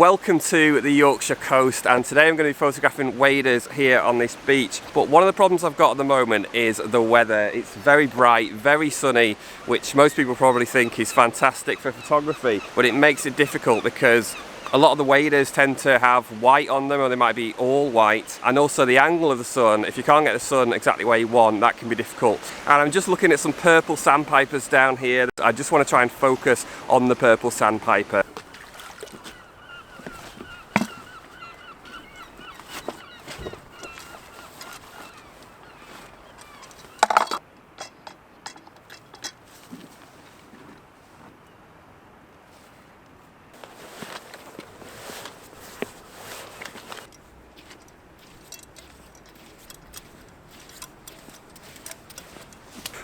Welcome to the Yorkshire coast, and today I'm going to be photographing waders here on this beach. But one of the problems I've got at the moment is the weather. It's very bright, very sunny, which most people probably think is fantastic for photography, but it makes it difficult because a lot of the waders tend to have white on them, or they might be all white, and also the angle of the sun. If you can't get the sun exactly where you want, that can be difficult. And I'm just looking at some purple sandpipers down here. I just want to try and focus on the purple sandpiper.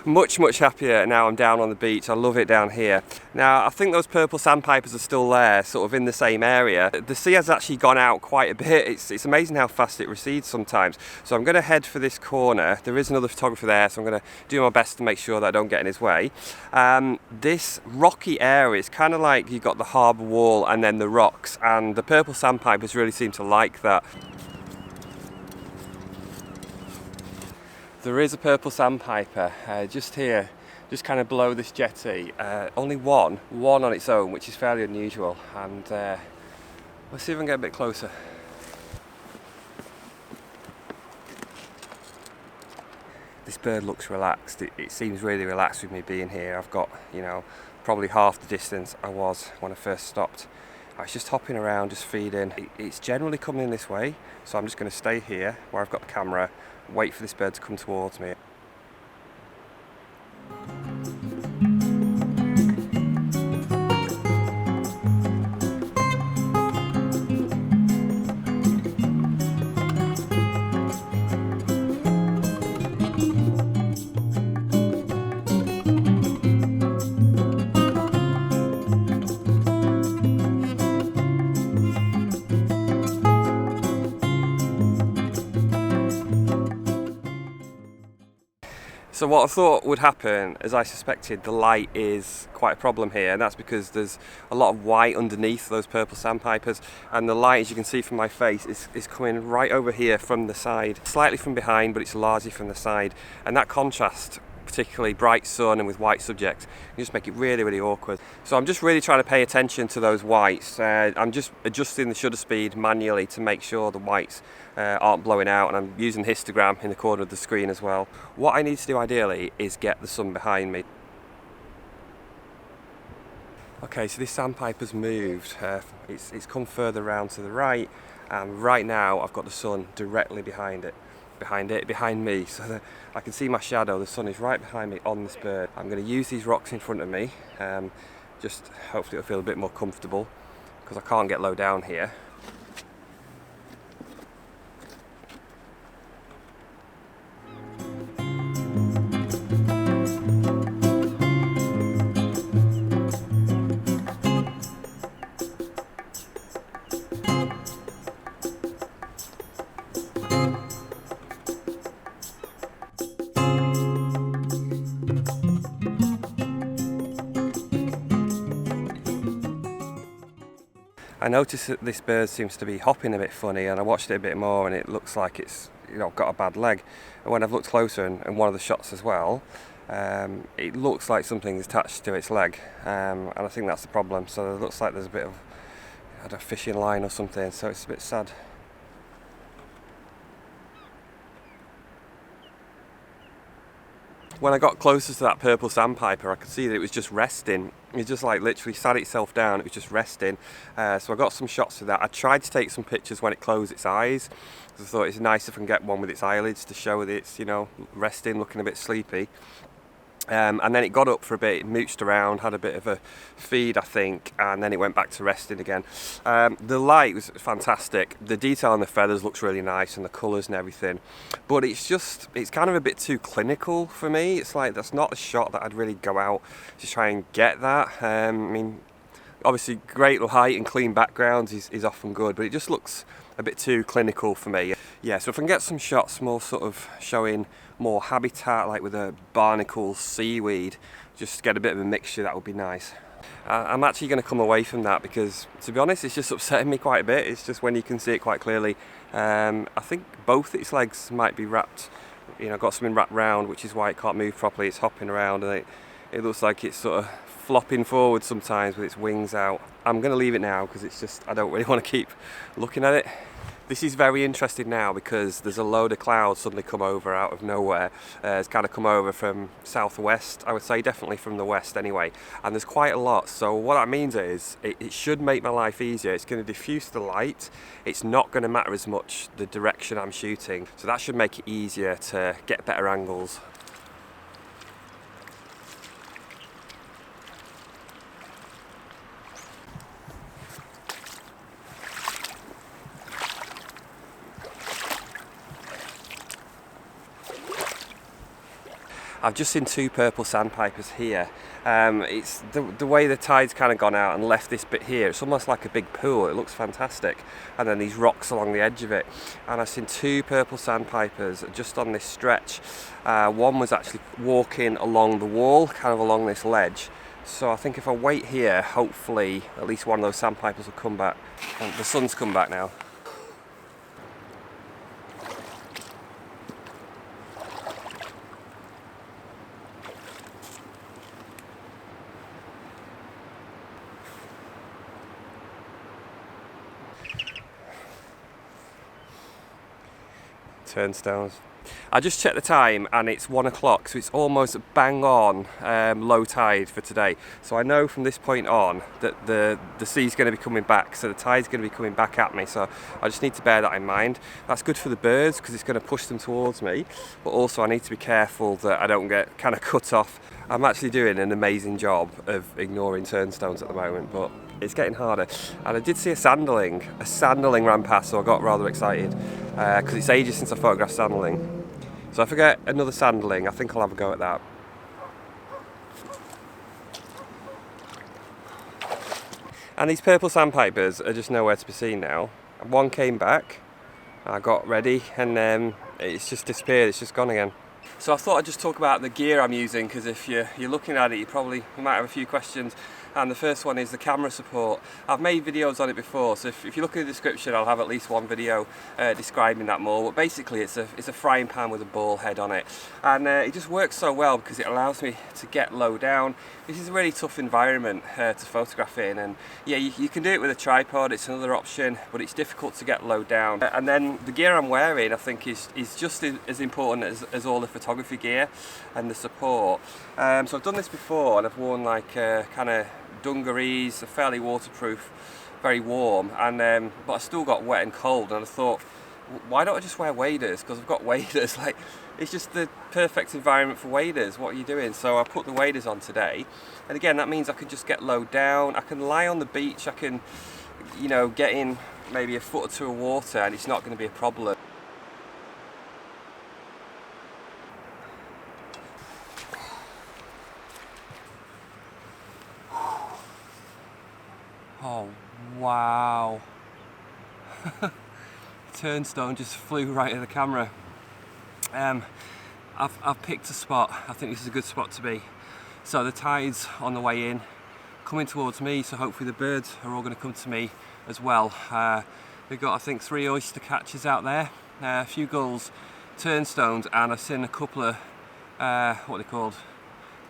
Much happier now I'm down on the beach. I love it down here. Now I think those purple sandpipers are still there, sort of in the same area. The sea has actually gone out quite a bit. It's amazing how fast it recedes sometimes. So I'm going to head for this corner. There is another photographer there, so I'm going to do my best to make sure that I don't get in his way. This rocky area is kind of like you've got the harbour wall and then the rocks, and the purple sandpipers really seem to like that. There is a purple sandpiper just here, just kind of below this jetty. Only one on its own, which is fairly unusual. And let's see if I can get a bit closer. This bird looks relaxed. It seems really relaxed with me being here. I've got, you know, probably half the distance I was when I first stopped. I was just hopping around, just feeding. It's generally coming this way, so I'm just going to stay here where I've got the camera, wait for this bird to come towards me. So what I thought would happen, as I suspected, the light is quite a problem here, and that's because there's a lot of white underneath those purple sandpipers, and the light, as you can see from my face, is coming right over here from the side, slightly from behind, but it's largely from the side, and that contrast, particularly bright sun and with white subjects, can just make it really awkward. So I'm just really trying to pay attention to those whites. I'm just adjusting the shutter speed manually to make sure the whites aren't blowing out, and I'm using histogram in the corner of the screen as well. What I need to do ideally is get the sun behind me. Okay, so this sandpiper's moved. It's come further around to the right, and right now I've got the sun directly behind me, so that I can see my shadow. The sun is right behind me on this bird. I'm going to use these rocks in front of me, just hopefully it'll feel a bit more comfortable because I can't get low down here. I noticed that this bird seems to be hopping a bit funny, and I watched it a bit more and it looks like it's, you know, got a bad leg. And when I've looked closer, and one of the shots as well, it looks like something's attached to its leg, and I think that's the problem. So it looks like there's a bit of, I don't know, fishing line or something, so it's a bit sad. When I got closer to that purple sandpiper, I could see that it was just resting. It just like literally sat itself down, it was just resting. So I got some shots of that. I tried to take some pictures when it closed its eyes, because I thought it's nice if I can get one with its eyelids to show that it's, you know, resting, looking a bit sleepy. And then it got up for a bit, it mooched around, had a bit of a feed I think, and then it went back to resting again. The light was fantastic, the detail on the feathers looks really nice and the colours and everything, but it's kind of a bit too clinical for me. It's like, that's not a shot that I'd really go out to try and get that. I mean, obviously great light and clean backgrounds is often good, but it just looks a bit too clinical for me. Yeah, so if I can get some shots more sort of showing more habitat, like with a barnacle seaweed, just get a bit of a mixture, that would be nice. I'm actually going to come away from that because, to be honest, it's just upsetting me quite a bit. It's just when you can see it quite clearly. I think both its legs might be wrapped, you know, got something wrapped round, which is why it can't move properly. It's hopping around and it looks like it's sort of flopping forward sometimes with its wings out. I'm going to leave it now because it's just, I don't really want to keep looking at it. This is very interesting now because there's a load of clouds suddenly come over out of nowhere. It's kind of come over from southwest, I would say, definitely from the west anyway. And there's quite a lot. So what that means is it should make my life easier. It's going to diffuse the light. It's not going to matter as much the direction I'm shooting. So that should make it easier to get better angles. I've just seen two purple sandpipers here. It's the way the tide's kind of gone out and left this bit here. It's almost like a big pool. It looks fantastic. And then these rocks along the edge of it. And I've seen two purple sandpipers just on this stretch. One was actually walking along the wall, kind of along this ledge. So I think if I wait here, hopefully at least one of those sandpipers will come back. And the sun's come back now. Turnstones. I just checked the time and it's 1 o'clock, so it's almost bang on low tide for today. So I know from this point on that the sea's going to be coming back, so the tide's going to be coming back at me, so I just need to bear that in mind. That's good for the birds because it's going to push them towards me, but also I need to be careful that I don't get kind of cut off. I'm actually doing an amazing job of ignoring turnstones at the moment, but it's getting harder. And I did see a sanderling ran past, so I got rather excited because it's ages since I photographed sanderling. So if I get another sanderling, I think I'll have a go at that. And these purple sandpipers are just nowhere to be seen now. One came back, I got ready, and it's just disappeared, it's just gone again. So I thought I'd just talk about the gear I'm using, because if you're looking at it, you might have a few questions. And the first one is the camera support. I've made videos on it before, so if you look in the description, I'll have at least one video describing that more. But basically, it's a frying pan with a ball head on it, and it just works so well because it allows me to get low down. This is a really tough environment to photograph in, and yeah, you can do it with a tripod. It's another option, but it's difficult to get low down. And then the gear I'm wearing, I think, is just as important as all the photography gear and the support. So I've done this before, and I've worn like kind of dungarees, are fairly waterproof, very warm, and but I still got wet and cold, and I thought, why don't I just wear waders? Because I've got waders. Like, it's just the perfect environment for waders. What are you doing? So I put the waders on today, and again, that means I can just get low down. I can lie on the beach. I can, you know, get in maybe a foot or two of water, and it's not going to be a problem. Oh wow. Turnstone just flew right at the camera. I've picked a spot. I think this is a good spot to be. So the tide's on the way in, coming towards me, so hopefully the birds are all going to come to me as well. We've got, I think, 3 oyster catchers out there, a few gulls, turnstones, and I've seen a couple of, what are they called?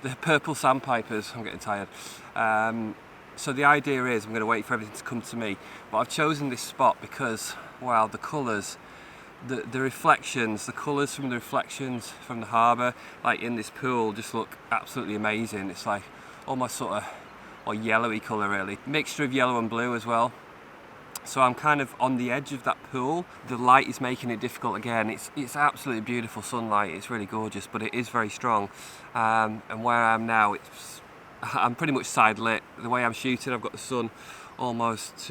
The purple sandpipers. I'm getting tired. So the idea is I'm going to wait for everything to come to me, but I've chosen this spot because, well, the colours, the reflections, the colours from the reflections from the harbour, like in this pool, just look absolutely amazing. It's like almost sort of or yellowy colour really, mixture of yellow and blue as well. So I'm kind of on the edge of that pool. The light is making it difficult again. It's absolutely beautiful sunlight. It's really gorgeous, but it is very strong. And where I am now, I'm pretty much side lit. The way I'm shooting, I've got the sun almost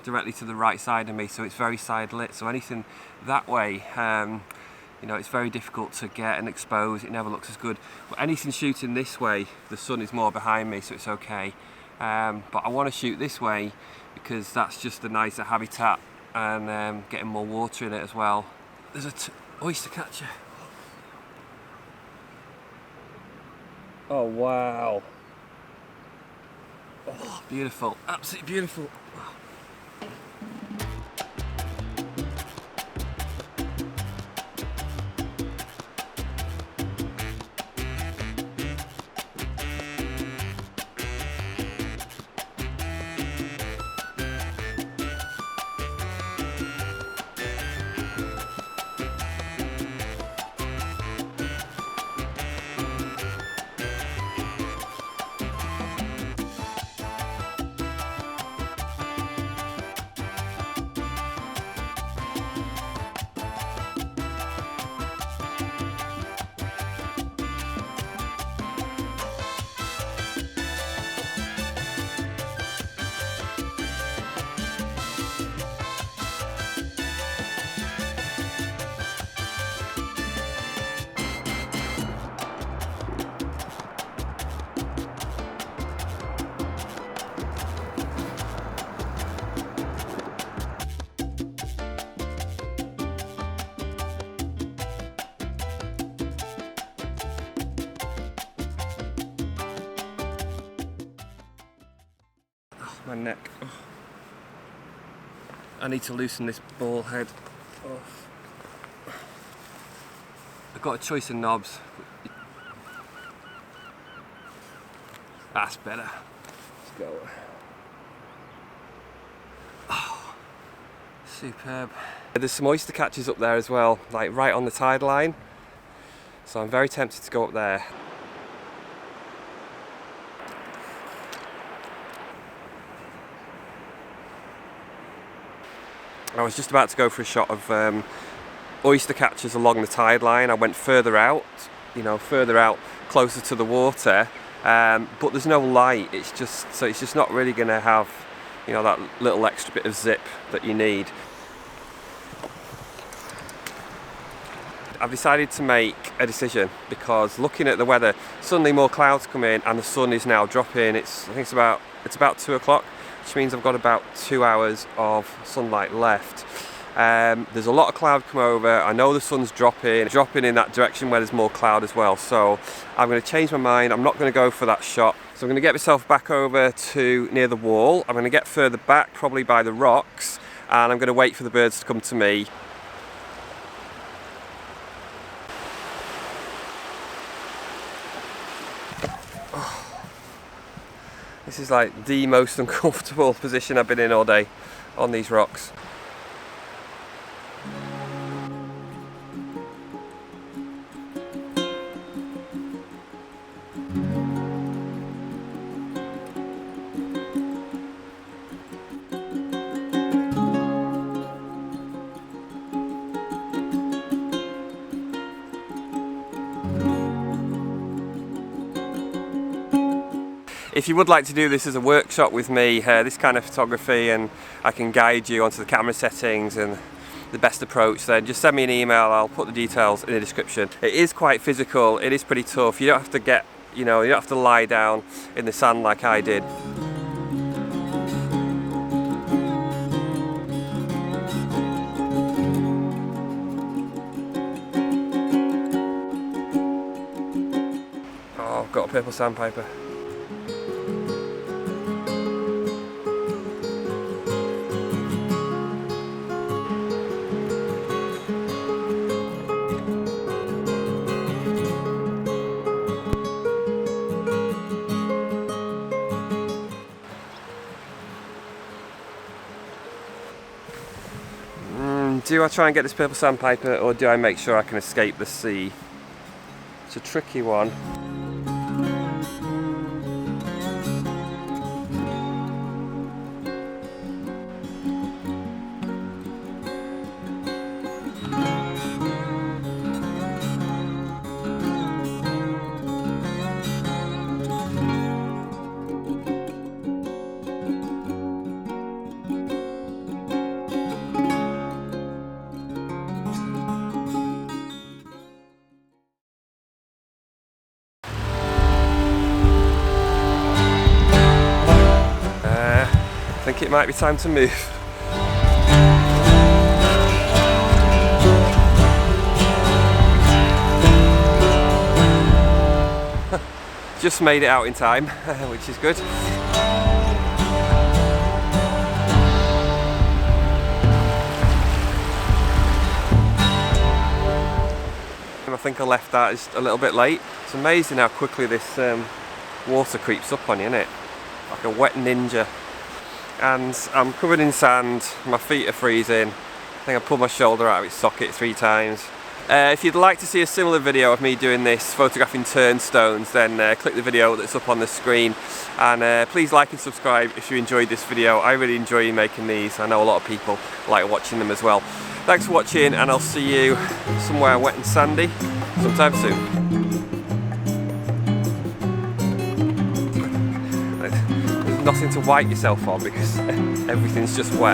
directly to the right side of me, so it's very side lit. So anything that way, you know, it's very difficult to get and expose. It never looks as good. But anything shooting this way, the sun is more behind me, so it's okay. But I want to shoot this way because that's just a nicer habitat and getting more water in it as well. There's a oyster catcher. Oh wow. Oh, beautiful, absolutely beautiful. My neck. Oh. I need to loosen this ball head off. I've got a choice of knobs. That's better. Let's go. Oh, superb. There's some oyster catches up there as well, like right on the tide line. So I'm very tempted to go up there. I was just about to go for a shot of oyster catchers along the tide line. I went further out, you know, further out, closer to the water, but there's no light. It's just not really going to have, you know, that little extra bit of zip that you need. I've decided to make a decision because looking at the weather, suddenly more clouds come in and the sun is now dropping. I think it's about 2 o'clock. Which means I've got about 2 hours of sunlight left. There's a lot of cloud come over. I know the sun's dropping in that direction where there's more cloud as well. So I'm going to change my mind. I'm not going to go for that shot. So I'm going to get myself back over to near the wall. I'm going to get further back, probably by the rocks, and I'm going to wait for the birds to come to me. This is like the most uncomfortable position I've been in all day on these rocks. If you would like to do this as a workshop with me, this kind of photography, and I can guide you onto the camera settings and the best approach, then just send me an email. I'll put the details in the description. It is quite physical, it is pretty tough. You don't have to get, you don't have to lie down in the sand like I did. Oh, I've got a purple sandpiper. Do I try and get this purple sandpiper, or do I make sure I can escape the sea? It's a tricky one. I think it might be time to move. Just made it out in time, which is good. and I think I left that just a little bit late. It's amazing how quickly this water creeps up on you, isn't it? Like a wet ninja. And I'm covered in sand, my feet are freezing. I think I pulled my shoulder out of its socket 3 times. If you'd like to see a similar video of me doing this, photographing turnstones, then click the video that's up on the screen. And please like and subscribe if you enjoyed this video. I really enjoy making these. I know a lot of people like watching them as well. Thanks for watching, and I'll see you somewhere wet and sandy sometime soon. There's nothing to wipe yourself on because everything's just wet.